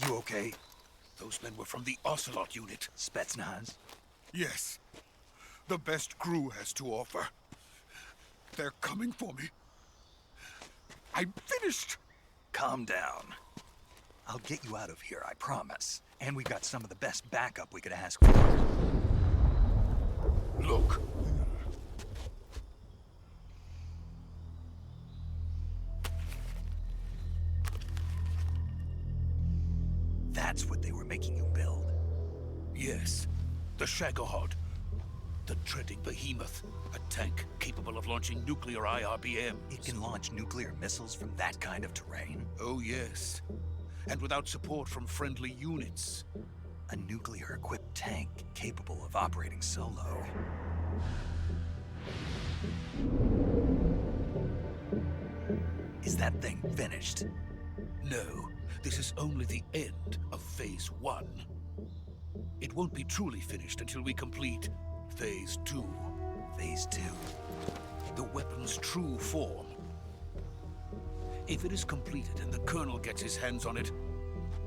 You okay? Those men were from the Ocelot unit. Spetsnaz? Yes. The best crew has to offer. They're coming for me. I'm finished. Calm down. I'll get you out of here, I promise. And we've got some of the best backup we could ask for. Look. That's what they were making you build? Yes. The Shagohod. The dreading behemoth. A tank capable of launching nuclear IRBMs. It can launch nuclear missiles from that kind of terrain? Oh, yes. And without support from friendly units. A nuclear-equipped tank capable of operating solo. Is that thing finished? No. This is only the end of Phase 1. It won't be truly finished until we complete Phase 2. Phase 2? The weapon's true form. If it is completed and the Colonel gets his hands on it,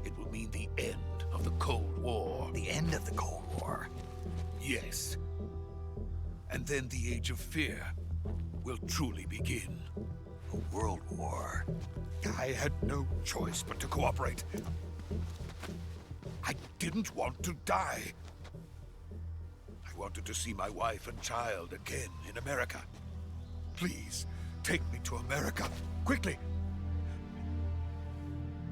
it will mean the end of the Cold War. The end of the Cold War? Yes. And then the Age of Fear will truly begin. A world war? I had no choice but to cooperate. I didn't want to die. I wanted to see my wife and child again in America. Please, take me to America, quickly.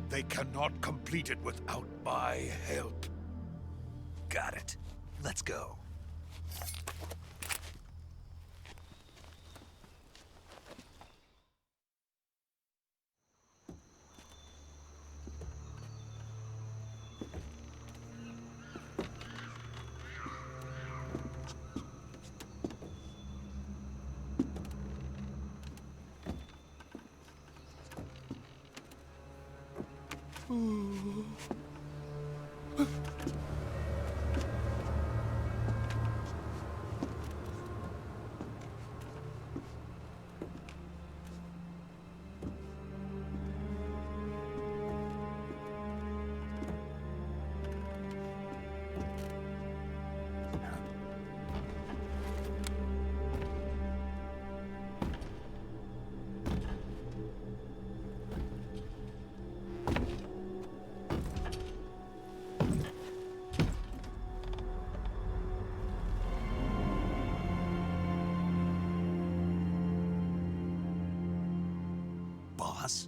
They cannot complete it without my help. Got it. Let's go. Boss?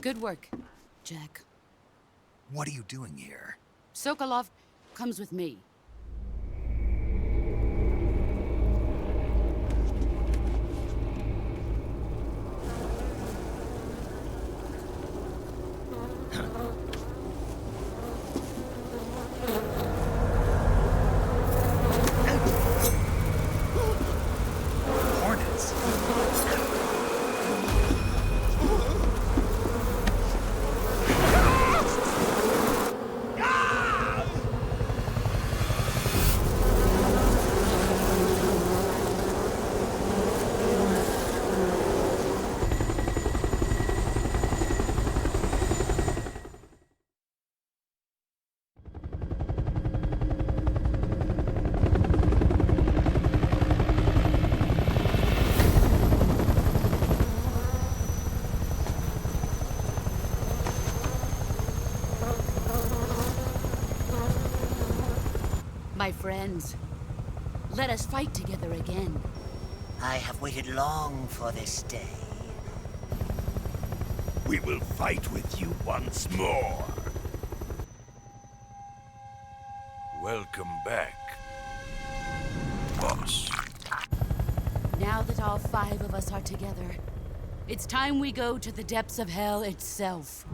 Good work, Jack. What are you doing here? Sokolov comes with me. My friends, let us fight together again. I have waited long for this day. We will fight with you once more. Welcome back, boss. Now that all 5 of us are together, it's time we go to the depths of hell itself.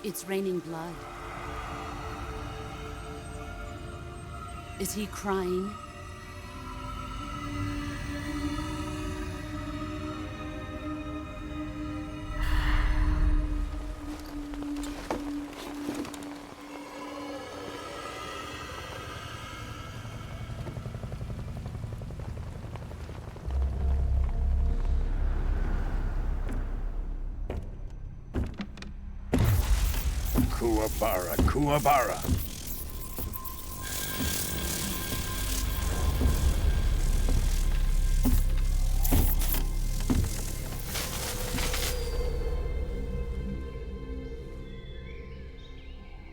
It's raining blood. Is he crying? Kuwabara, Kuwabara.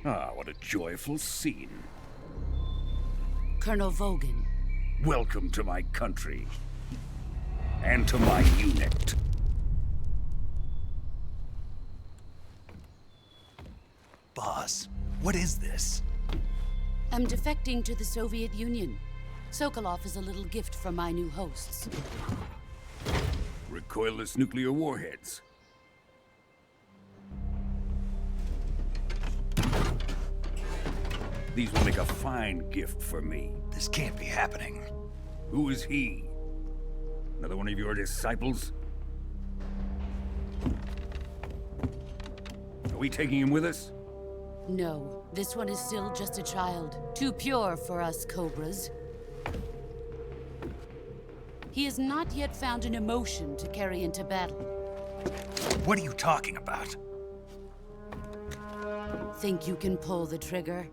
Ah, what a joyful scene. Colonel Vogan. Welcome to my country. And to my unit. Boss, what is this? I'm defecting to the Soviet Union. Sokolov is a little gift from my new hosts. Recoilless nuclear warheads. These will make a fine gift for me. This can't be happening. Who is he? Another one of your disciples? Are we taking him with us? No, this one is still just a child. Too pure for us Cobras. He has not yet found an emotion to carry into battle. What are you talking about? Think you can pull the trigger?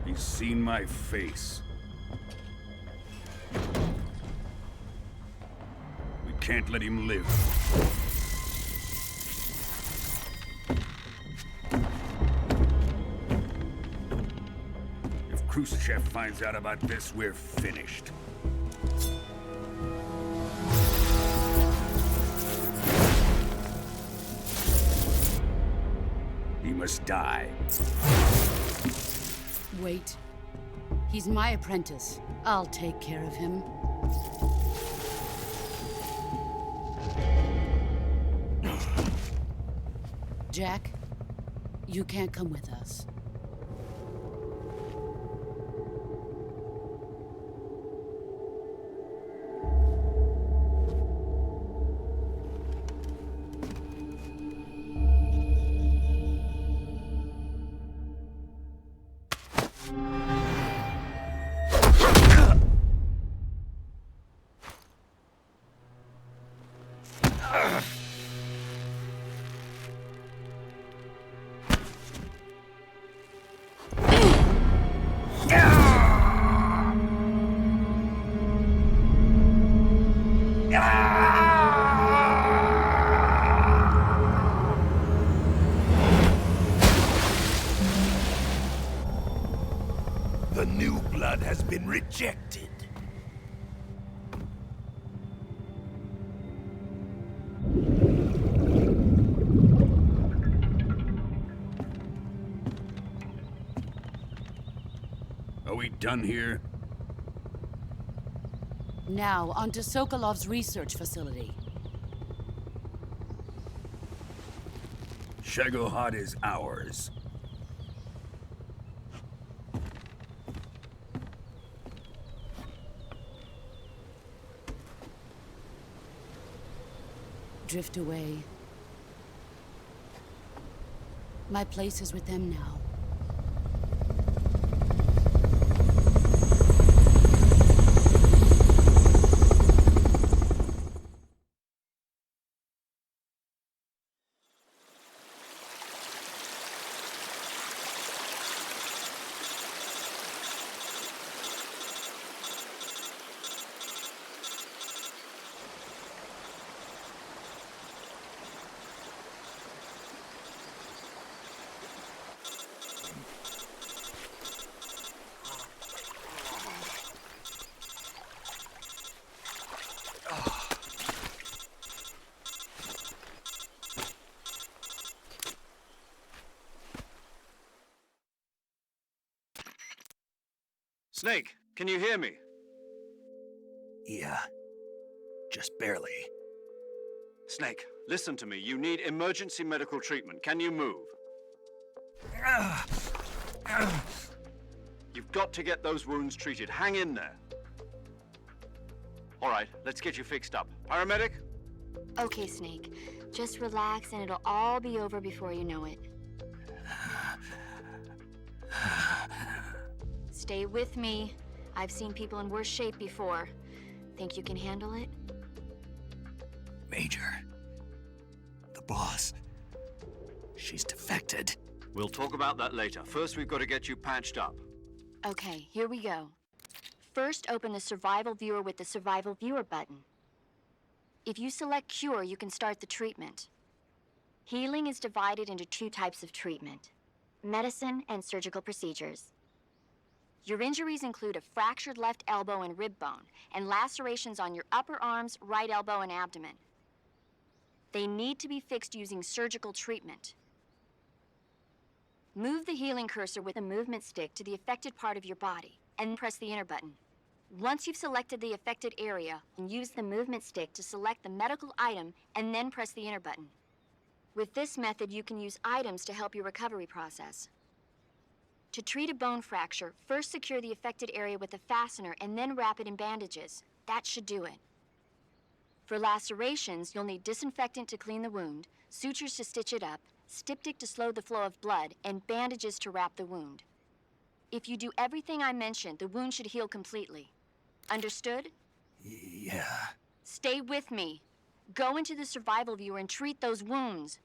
He's seen my face. We can't let him live. If Khrushchev finds out about this, we're finished. He must die. Wait. He's my apprentice. I'll take care of him. Jack, you can't come with us. The new blood has been rejected. Are we done here? Now, onto Sokolov's research facility. Shagohod is ours. Drift away. My place is with them now. Snake, can you hear me? Yeah, just barely. Snake, listen to me. You need emergency medical treatment. Can you move? You've got to get those wounds treated. Hang in there. All right, let's get you fixed up. Paramedic? Okay, Snake. Just relax and it'll all be over before you know it. Stay with me. I've seen people in worse shape before. Think you can handle it? Major. The boss. She's defected. We'll talk about that later. First, we've got to get you patched up. Okay, here we go. First, open the survival viewer with the survival viewer button. If you select cure, you can start the treatment. Healing is divided into 2 types of treatment: medicine and surgical procedures. Your injuries include a fractured left elbow and rib bone, and lacerations on your upper arms, right elbow, and abdomen. They need to be fixed using surgical treatment. Move the healing cursor with a movement stick to the affected part of your body, and press the enter button. Once you've selected the affected area, use the movement stick to select the medical item, and then press the enter button. With this method, you can use items to help your recovery process. To treat a bone fracture, first secure the affected area with a fastener and then wrap it in bandages. That should do it. For lacerations, you'll need disinfectant to clean the wound, sutures to stitch it up, styptic to slow the flow of blood, and bandages to wrap the wound. If you do everything I mentioned, the wound should heal completely. Understood? Yeah. Stay with me. Go into the survival viewer and treat those wounds.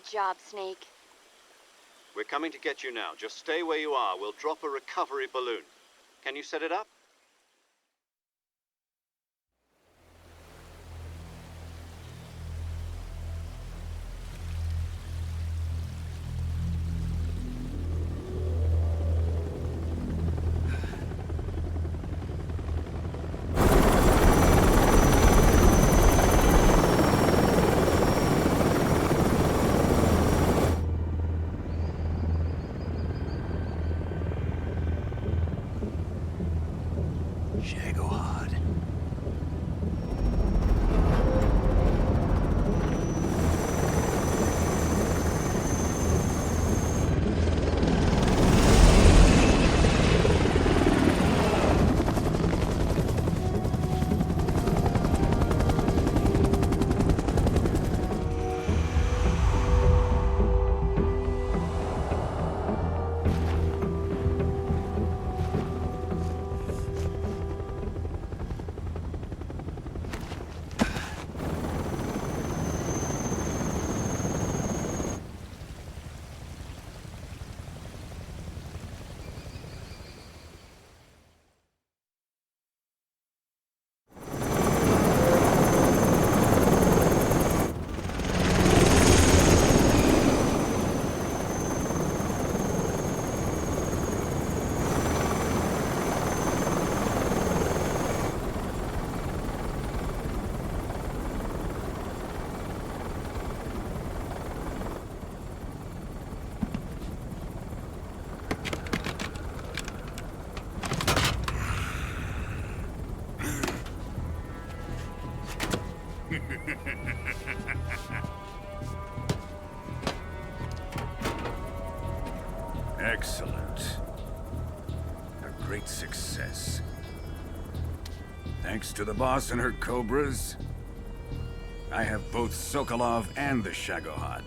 Good job, Snake. We're coming to get you now. Just stay where you are. We'll drop a recovery balloon. Can you set it up? Excellent. A great success. Thanks to the boss and her cobras, I have both Sokolov and the Shagohod.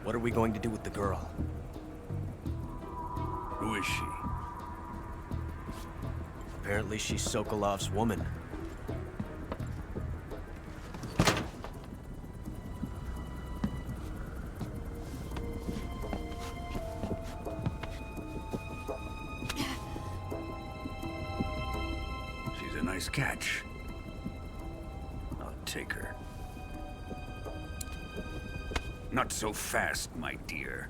What are we going to do with the girl? Who is she? Apparently she's Sokolov's woman. She's a nice catch. I'll take her. Not so fast, my dear.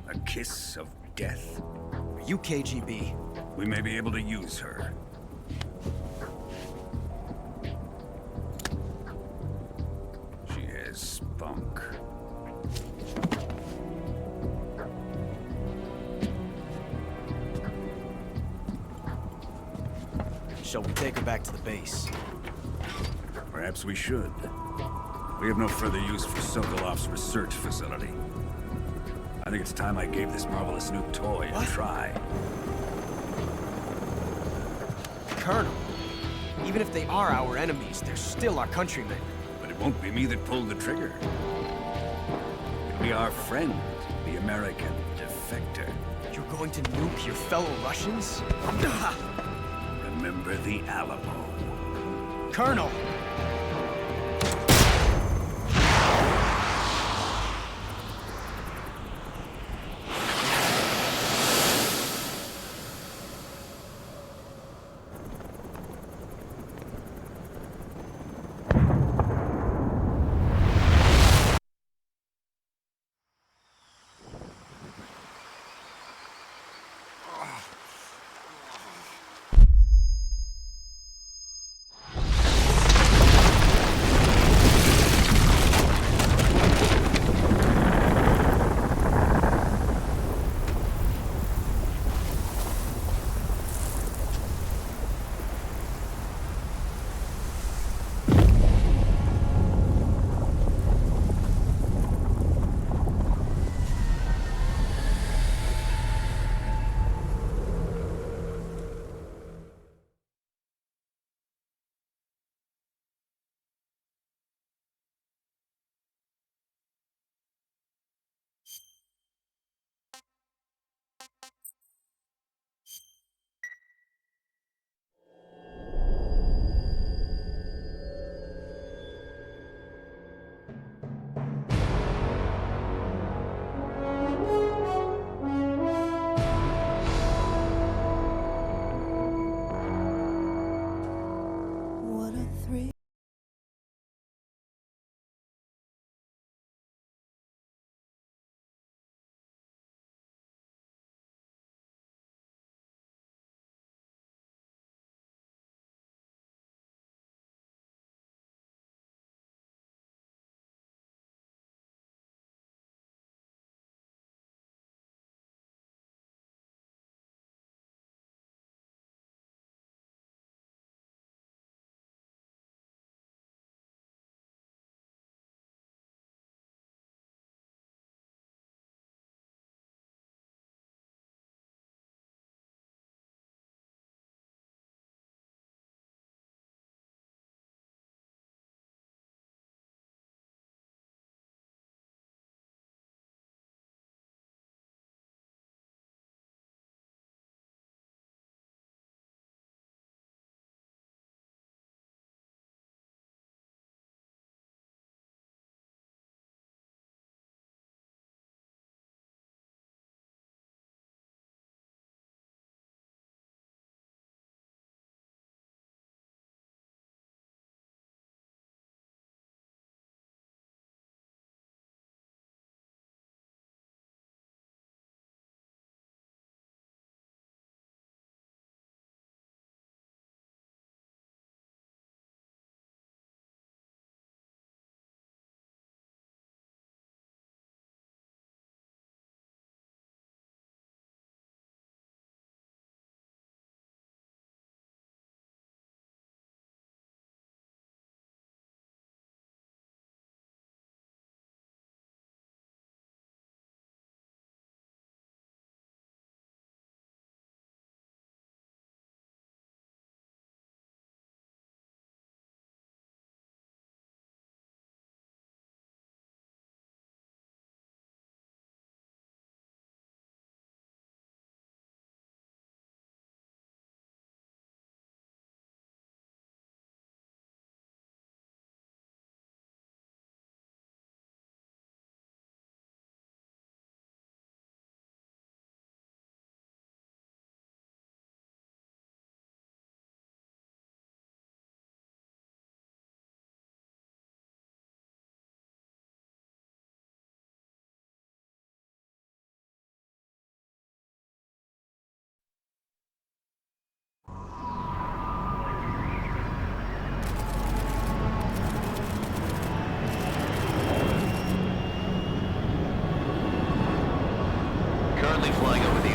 A kiss of death. Are you KGB? We may be able to use her. She has spunk. Shall we take her back to the base? Perhaps we should. We have no further use for Sokolov's research facility. I think it's time I gave this marvelous new toy a try. Colonel, even if they are our enemies, they're still our countrymen. But it won't be me that pulled the trigger. It'll be our friend, the American defector. You're going to nuke your fellow Russians? Remember the Alamo. Colonel!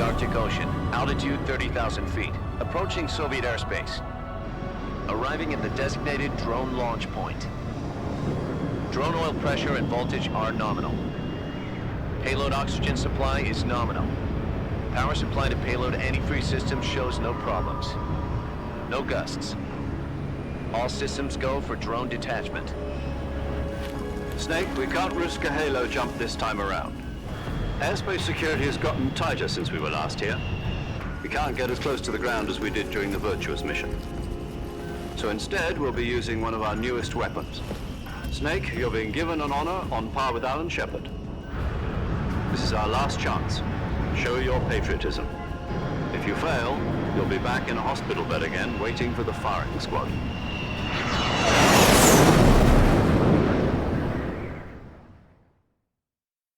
Arctic Ocean. Altitude 30,000 feet. Approaching Soviet airspace. Arriving at the designated drone launch point. Drone oil pressure and voltage are nominal. Payload oxygen supply is nominal. Power supply to payload antifreeze system shows no problems. No gusts. All systems go for drone detachment. Snake, we can't risk a halo jump this time around. Airspace security has gotten tighter since we were last here. We can't get as close to the ground as we did during the Virtuous mission. So instead, we'll be using one of our newest weapons. Snake, you're being given an honor on par with Alan Shepard. This is our last chance. Show your patriotism. If you fail, you'll be back in a hospital bed again, waiting for the firing squad.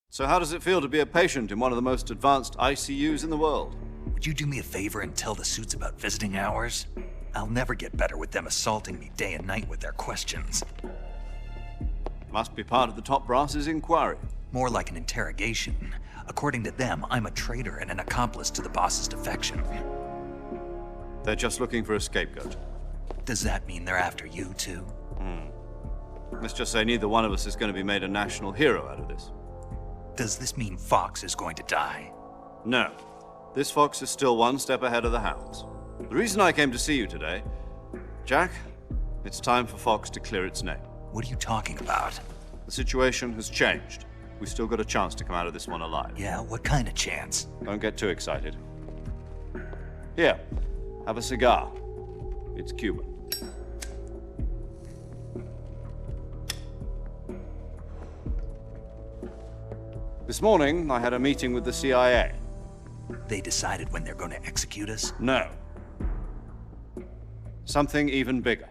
So how does it feel to be a patient in one of the most advanced ICUs in the world? Would you do me a favor and tell the suits about visiting hours? I'll never get better with them assaulting me day and night with their questions. Must be part of the top brass's inquiry. More like an interrogation. According to them, I'm a traitor and an accomplice to the boss's defection. They're just looking for a scapegoat. Does that mean they're after you, too? Let's just say neither one of us is going to be made a national hero out of this. Does this mean Fox is going to die? No. This fox is still one step ahead of the hounds. The reason I came to see you today, Jack, it's time for Fox to clear its name. What are you talking about? The situation has changed. We've still got a chance to come out of this one alive. Yeah, what kind of chance? Don't get too excited. Here, have a cigar. It's Cuban. This morning, I had a meeting with the CIA. They decided when they're going to execute us? No. Something even bigger.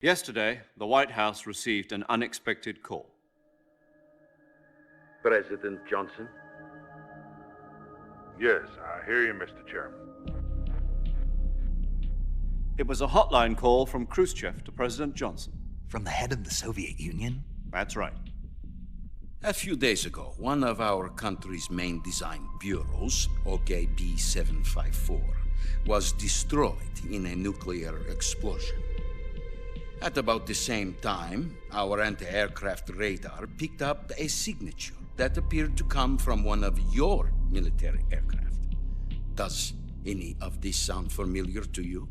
Yesterday, the White House received an unexpected call. President Johnson? Yes, I hear you, Mr. Chairman. It was a hotline call from Khrushchev to President Johnson. From the head of the Soviet Union? That's right. A few days ago, one of our country's main design bureaus, OKB 754, was destroyed in a nuclear explosion. At about the same time, our anti-aircraft radar picked up a signature that appeared to come from one of your military aircraft. Does any of this sound familiar to you?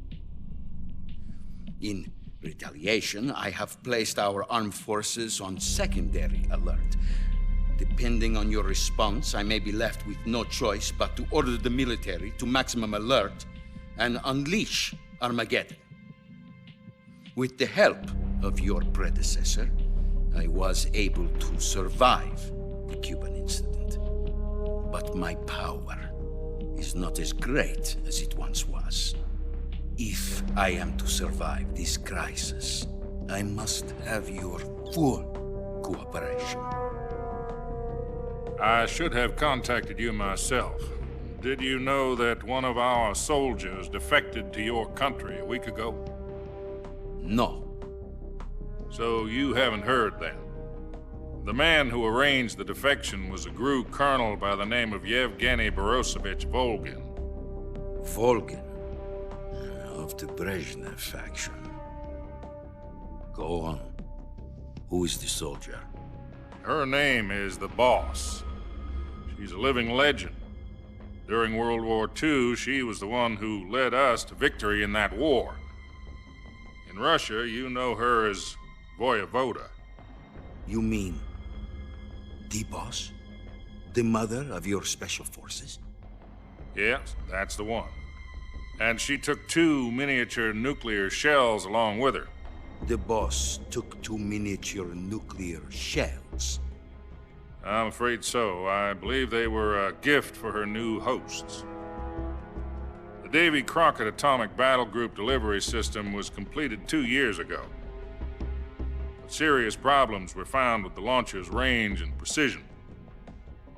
In retaliation, I have placed our armed forces on secondary alert. Depending on your response, I may be left with no choice but to order the military to maximum alert and unleash Armageddon. With the help of your predecessor, I was able to survive the Cuban incident. But my power is not as great as it once was. If I am to survive this crisis, I must have your full cooperation. I should have contacted you myself. Did you know that one of our soldiers defected to your country a week ago? No. So you haven't heard then. The man who arranged the defection was a GRU colonel by the name of Yevgeny Borosovich Volgin. Volgin? Of the Brezhnev faction. Go on. Who is the soldier? Her name is the Boss. She's a living legend. During World War II, she was the one who led us to victory in that war. In Russia, you know her as Voyevoda. You mean the Boss? The mother of your special forces? Yes, that's the one. And she took 2 miniature nuclear shells along with her. The Boss took 2 miniature nuclear shells? I'm afraid so. I believe they were a gift for her new hosts. The Davy Crockett Atomic Battle Group delivery system was completed 2 years ago. But serious problems were found with the launcher's range and precision.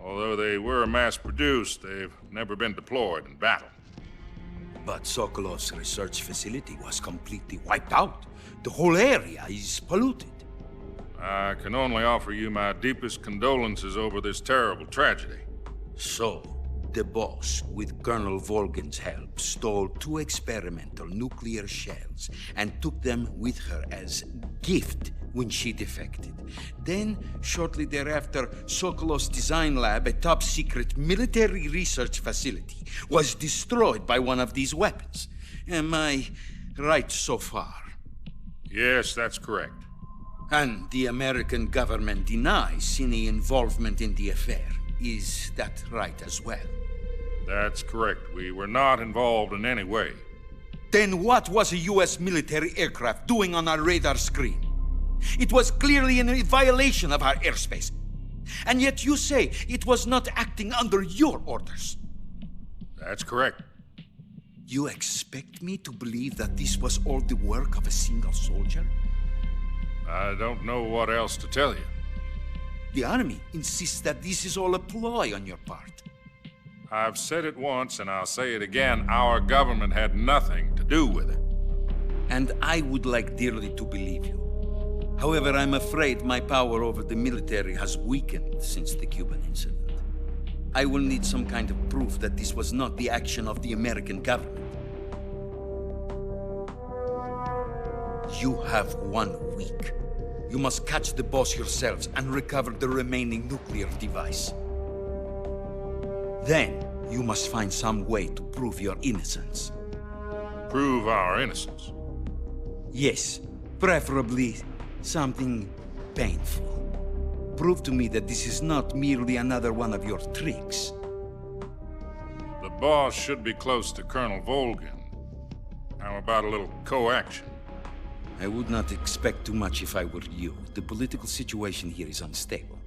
Although they were mass-produced, they've never been deployed in battle. But Sokolov's research facility was completely wiped out. The whole area is polluted. I can only offer you my deepest condolences over this terrible tragedy. So, the boss, with Colonel Volgin's help, stole 2 experimental nuclear shells and took them with her as gift when she defected. Then, shortly thereafter, Sokolov's design lab, a top-secret military research facility, was destroyed by one of these weapons. Am I right so far? Yes, that's correct. And the American government denies any involvement in the affair. Is that right as well? That's correct. We were not involved in any way. Then what was a U.S. military aircraft doing on our radar screen? It was clearly in violation of our airspace. And yet you say it was not acting under your orders. That's correct. You expect me to believe that this was all the work of a single soldier? I don't know what else to tell you. The army insists that this is all a ploy on your part. I've said it once and I'll say it again. Our government had nothing to do with it. And I would like dearly to believe you. However, I'm afraid my power over the military has weakened since the Cuban incident. I will need some kind of proof that this was not the action of the American government. You have 1 week. You must catch the boss yourselves and recover the remaining nuclear device. Then, you must find some way to prove your innocence. Prove our innocence? Yes, preferably something painful. Prove to me that this is not merely another one of your tricks. The boss should be close to Colonel Volgin. How about a little coaction? I would not expect too much if I were you. The political situation here is unstable.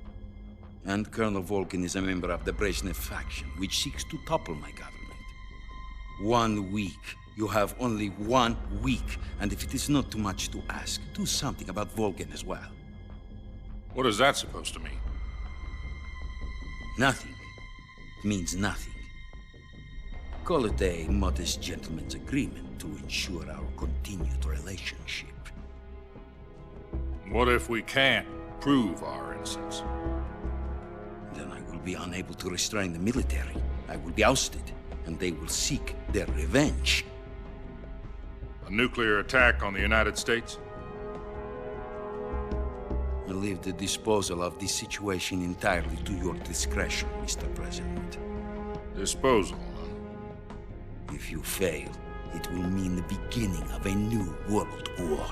And Colonel Volgin is a member of the Brezhnev faction, which seeks to topple my government. 1 week. You have only 1 week, and if it is not too much to ask, do something about Volgin as well. What is that supposed to mean? Nothing. It means nothing. Call it a modest gentleman's agreement to ensure our continued relationship. What if we can't prove our innocence? Then I will be unable to restrain the military. I will be ousted, and they will seek their revenge. A nuclear attack on the United States? I leave the disposal of this situation entirely to your discretion, Mr. President. Disposal, huh? If you fail, it will mean the beginning of a new world war.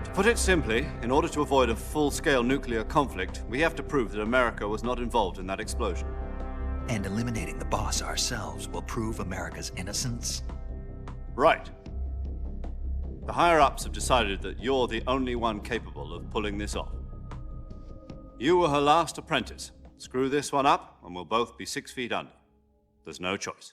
To put it simply, in order to avoid a full-scale nuclear conflict, we have to prove that America was not involved in that explosion. And eliminating the boss ourselves will prove America's innocence? Right. The higher-ups have decided that you're the only one capable of pulling this off. You were her last apprentice. Screw this one up, and we'll both be 6 feet under. There's no choice.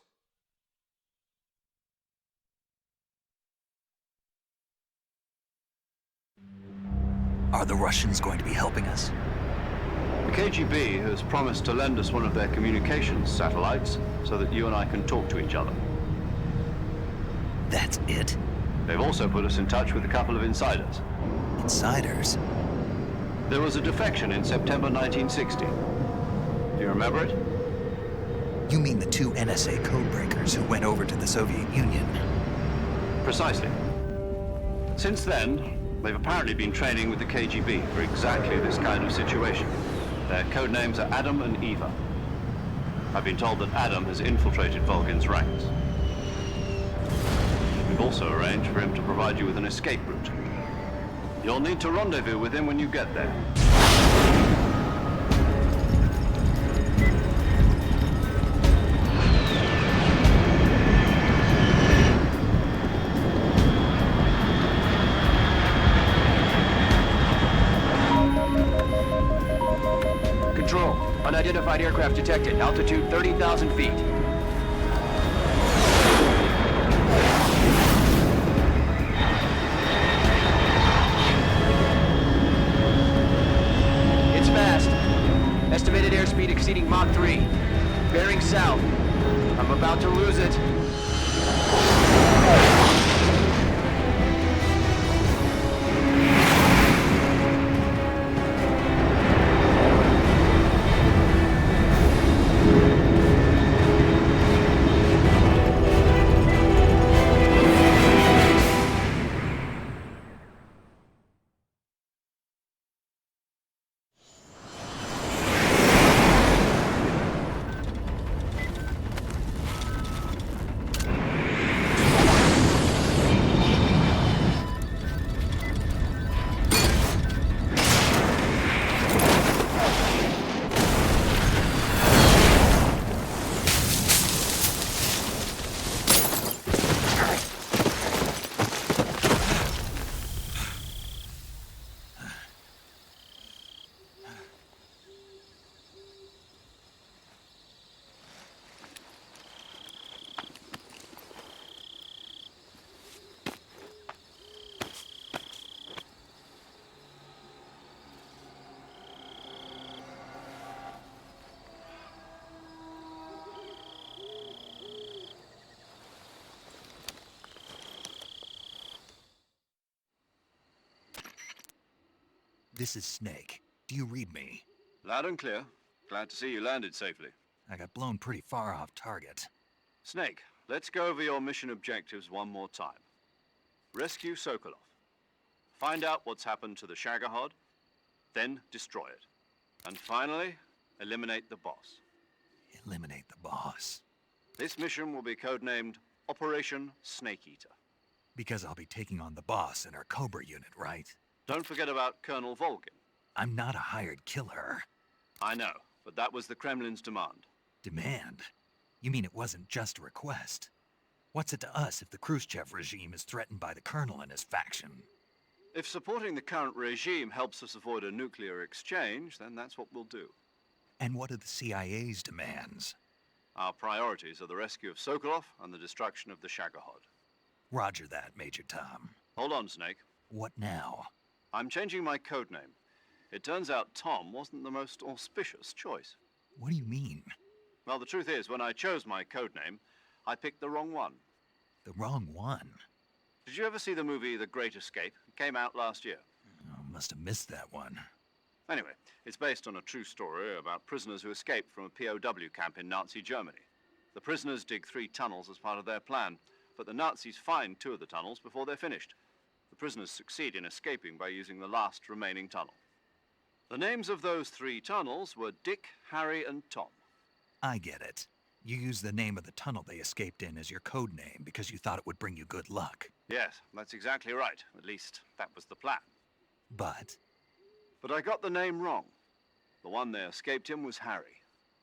Are the Russians going to be helping us? The KGB has promised to lend us one of their communications satellites so that you and I can talk to each other. That's it? They've also put us in touch with a couple of insiders. Insiders? There was a defection in September 1960. Do you remember it? You mean the 2 NSA codebreakers who went over to the Soviet Union? Precisely. Since then, they've apparently been training with the KGB for exactly this kind of situation. Their code names are Adam and Eva. I've been told that Adam has infiltrated Volgin's ranks. We've also arranged for him to provide you with an escape route. You'll need to rendezvous with him when you get there. Control. Unidentified aircraft detected. Altitude 30,000 feet. It's fast. Estimated airspeed exceeding Mach 3. Bearing south. I'm about to lose it. This is Snake. Do you read me? Loud and clear. Glad to see you landed safely. I got blown pretty far off target. Snake, let's go over your mission objectives one more time. Rescue Sokolov. Find out what's happened to the Shagohod, then destroy it. And finally, eliminate the boss. Eliminate the boss. This mission will be codenamed Operation Snake Eater. Because I'll be taking on the boss in our Cobra unit, right? Don't forget about Colonel Volgin. I'm not a hired killer. I know, but that was the Kremlin's demand. Demand? You mean it wasn't just a request? What's it to us if the Khrushchev regime is threatened by the Colonel and his faction? If supporting the current regime helps us avoid a nuclear exchange, then that's what we'll do. And what are the CIA's demands? Our priorities are the rescue of Sokolov and the destruction of the Shagohod. Roger that, Major Tom. Hold on, Snake. What now? I'm changing my codename. It turns out Tom wasn't the most auspicious choice. What do you mean? Well, the truth is, when I chose my codename, I picked the wrong one. The wrong one? Did you ever see the movie The Great Escape? It came out last year. Oh, must have missed that one. Anyway, it's based on a true story about prisoners who escaped from a POW camp in Nazi Germany. The prisoners dig 3 tunnels as part of their plan, but the Nazis find 2 of the tunnels before they're finished. The prisoners succeed in escaping by using the last remaining tunnel. The names of those 3 tunnels were Dick, Harry, and Tom. I get it. You used the name of the tunnel they escaped in as your code name because you thought it would bring you good luck. Yes, that's exactly right. At least, that was the plan. But I got the name wrong. The one they escaped in was Harry.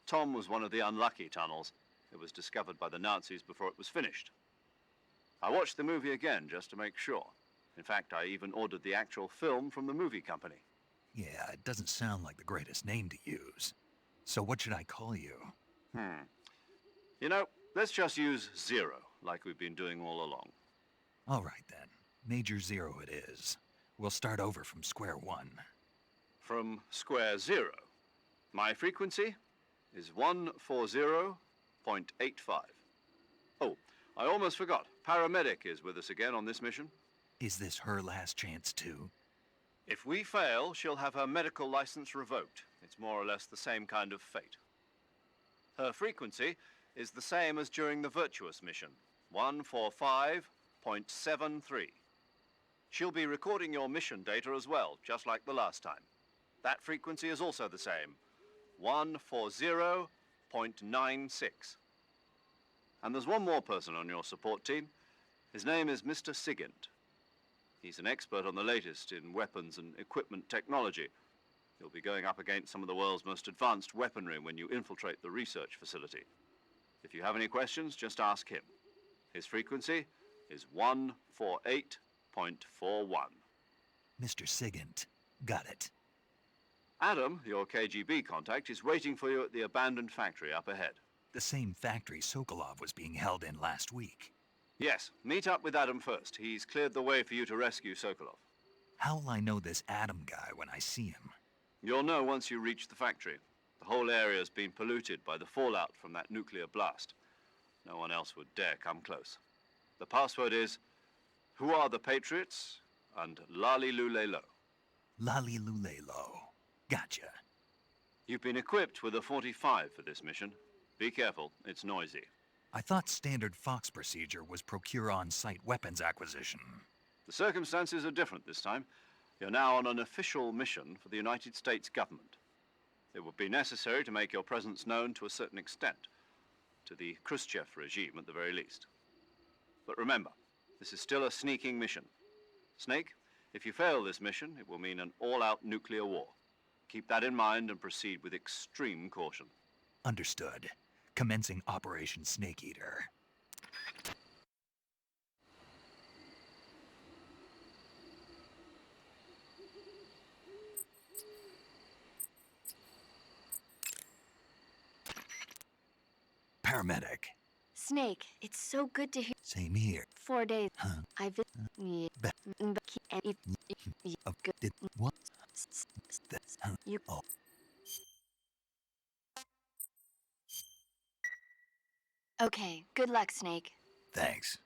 Tom was one of the unlucky tunnels. It was discovered by the Nazis before it was finished. I watched the movie again just to make sure. In fact, I even ordered the actual film from the movie company. yeah, it doesn't sound like the greatest name to use. So what should I call you? You know, let's just use Zero, like we've been doing all along. All right then. Major Zero it is. We'll start over from square one. From square 0. My frequency is 140.85. Oh, I almost forgot. Paramedic is with us again on this mission. Is this her last chance too? If we fail, she'll have her medical license revoked. It's more or less the same kind of fate. Her frequency is the same as during the Virtuous mission, 145.73. She'll be recording your mission data as well, just like the last time. That frequency is also the same, 140.96. And there's one more person on your support team. His name is Mr. Sigint. He's an expert on the latest in weapons and equipment technology. You'll be going up against some of the world's most advanced weaponry when you infiltrate the research facility. If you have any questions, just ask him. His frequency is 148.41. Mr. Sigint. Got it. Adam, your KGB contact, is waiting for you at the abandoned factory up ahead. The same factory Sokolov was being held in last week. Yes, meet up with Adam first. He's cleared the way for you to rescue Sokolov. How will I know this Adam guy when I see him? You'll know once you reach the factory. The whole area's been polluted by the fallout from that nuclear blast. No one else would dare come close. The password is, who are the Patriots? And Lali Lule Lo. Lali Lule Lo. Gotcha. You've been equipped with a 45 for this mission. Be careful, it's noisy. I thought standard Fox procedure was procure on-site weapons acquisition. The circumstances are different this time. You're now on an official mission for the United States government. It would be necessary to make your presence known to a certain extent, to the Khrushchev regime at the very least. But remember, this is still a sneaking mission. Snake, if you fail this mission, it will mean an all-out nuclear war. Keep that in mind and proceed with extreme caution. Understood. Commencing Operation Snake Eater. Paramedic. Snake, it's so good to hear. Same here. 4 days. Huh? I've Did what? You. Oh. Okay, good luck, Snake. Thanks.